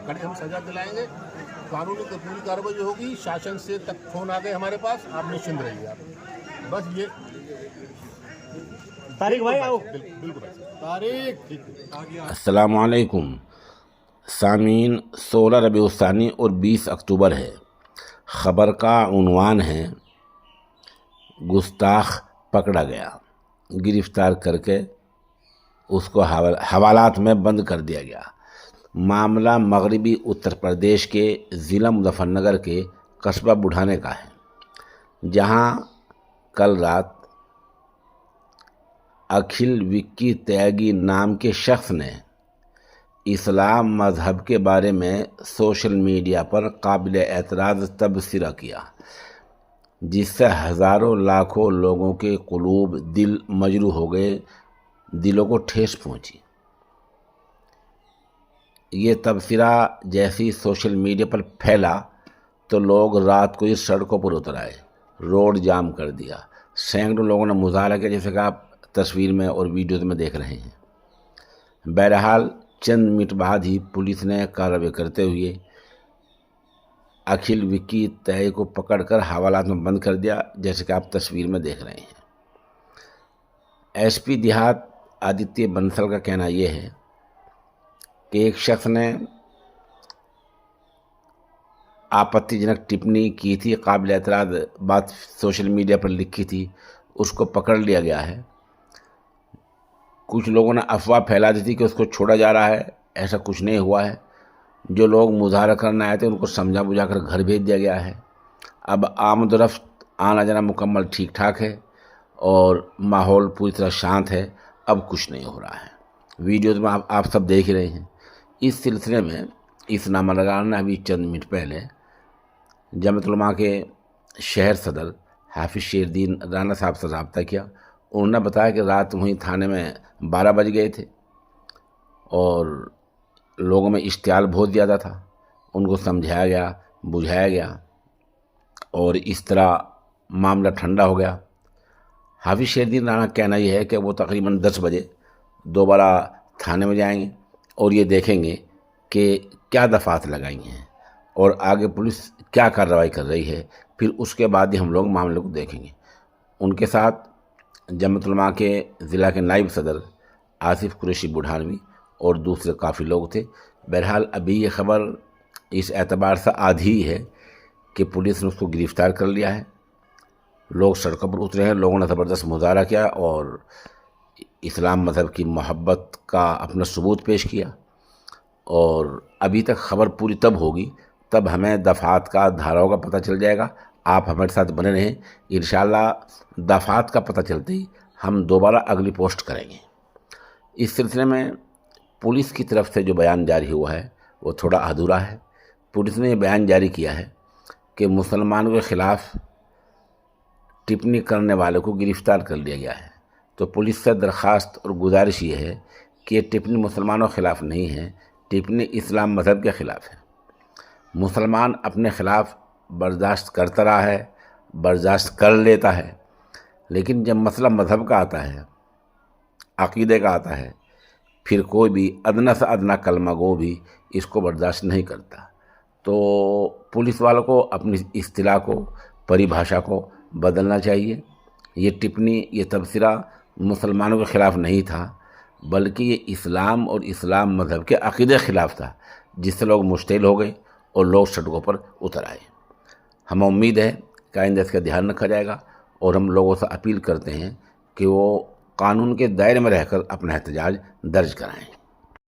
कड़ी हम सजा दिलाएंगे। कानूनी की पूरी कार्रवाई होगी। शासन से तक फोन आ गए हमारे पास, आप निश्चिंत रहिए। आप बस ये तारिक भाई आओ। बिल्कुल तारिक ठीक है। अस्सलामु अलैकुम सामीन। 16 रबीउल सानी और 20 अक्टूबर है। ख़बर का उन्वान है गुस्ताख पकड़ा गया, गिरफ्तार करके उसको हवालात में बंद कर दिया गया। मामला मगरबी उत्तर प्रदेश के ज़िला मुज़फ़्फ़रनगर के कस्बा बुढ़ाने का है, जहां कल रात अखिल विक्की त्यागी नाम के शख्स ने इस्लाम मज़हब के बारे में सोशल मीडिया पर काबिल एतराज़ तबसरा किया, जिससे हज़ारों लाखों लोगों के क़ुलूब दिल मजरूह हो गए, दिलों को ठेस पहुंची। ये तबसरा जैसी सोशल मीडिया पर फैला तो लोग रात को इस सड़कों पर उतर आए, रोड जाम कर दिया। सैकड़ों लोगों ने मुजाहरा किया, जैसे कि आप तस्वीर में और वीडियो में देख रहे हैं। बहरहाल चंद मिनट बाद ही पुलिस ने कार्रवाई करते हुए अखिल विक्की त्यागी को पकड़कर हवालात में बंद कर दिया, जैसे कि आप तस्वीर में देख रहे हैं। एसपी देहात आदित्य बंसल का कहना यह है कि एक शख्स ने आपत्तिजनक टिप्पणी की थी, काबिल एतराज़ बात सोशल मीडिया पर लिखी थी, उसको पकड़ लिया गया है। कुछ लोगों ने अफवाह फैला दी थी कि उसको छोड़ा जा रहा है, ऐसा कुछ नहीं हुआ है। जो लोग मुजाहरा करने आए थे उनको समझा बुझा कर घर भेज दिया गया है। अब आमदरफ्त आना जाना मुकम्मल ठीक ठाक है और माहौल पूरी तरह शांत है, अब कुछ नहीं हो रहा है। वीडियो में आप सब देख ही रहे हैं। इस सिलसिले में इस नामलगार ने अभी चंद मिनट पहले जमात उलमा के शहर सदर हाफिज़ शेरदीन राना साहब से रब्ता किया। उन्होंने बताया कि रात वहीं थाने में 12 बज गए थे और लोगों में इश्तियाल बहुत ज़्यादा था। उनको समझाया गया, बुझाया गया और इस तरह मामला ठंडा हो गया। हाफिज़ शेरदीन राना कहना यह है कि वो तकरीबन 10 बजे दोबारा थाने में जाएंगे और ये देखेंगे कि क्या दफ़ात लगाई हैं और आगे पुलिस क्या कार्रवाई कर रही है, फिर उसके बाद ही हम लोग मामले को देखेंगे। उनके साथ जमात उलमा के ज़िला के नायब सदर आसिफ कुरैशी बुढ़ानवी और दूसरे काफ़ी लोग थे। बहरहाल अभी ये ख़बर इस एतबार से आधी है कि पुलिस ने उसको गिरफ़्तार कर लिया है। लोग सड़कों पर उतरे हैं, लोगों ने ज़बरदस्त मुजाहरा किया और इस्लाम मज़हब की मोहब्बत का अपना सबूत पेश किया। और अभी तक ख़बर पूरी तब होगी तब हमें दफ़ात का, धाराओं का पता चल जाएगा। आप हमारे साथ बने रहें, इंशाअल्लाह दफ़ात का पता चलते ही हम दोबारा अगली पोस्ट करेंगे। इस सिलसिले में पुलिस की तरफ से जो बयान जारी हुआ है वो थोड़ा अधूरा है। पुलिस ने ये बयान जारी किया है कि मुसलमानों के ख़िलाफ़ टिप्पणी करने वाले को गिरफ़्तार कर लिया गया है। तो पुलिस से दरख्वास्त और गुजारिश ये है कि ये टिप्पणी मुसलमानों के ख़िलाफ़ नहीं है, टिप्पणी इस्लाम मज़हब के ख़िलाफ़ है। मुसलमान अपने ख़िलाफ़ बर्दाश्त करता रहा है, बर्दाश्त कर लेता है, लेकिन जब मसला मज़हब का आता है, अक़ीदे का आता है, फिर कोई भी अदना से अदना कलमा गो भी इसको बर्दाश्त नहीं करता। तो पुलिस वालों को अपनी इस्तिलाह को, परिभाषा को बदलना चाहिए। ये टिप्पणी, ये तबसरा मुसलमानों के ख़िलाफ़ नहीं था, बल्कि ये इस्लाम और इस्लाम मज़हब के अक़ीदे के ख़िलाफ़ था, जिससे लोग मुश्तिल हो गए और लोग सड़कों पर उतर आए। हमें उम्मीद है कि आइंदा इसका ध्यान रखा जाएगा और हम लोगों से अपील करते हैं कि वो कानून के दायरे में रहकर अपना एहतजाज दर्ज कराएं।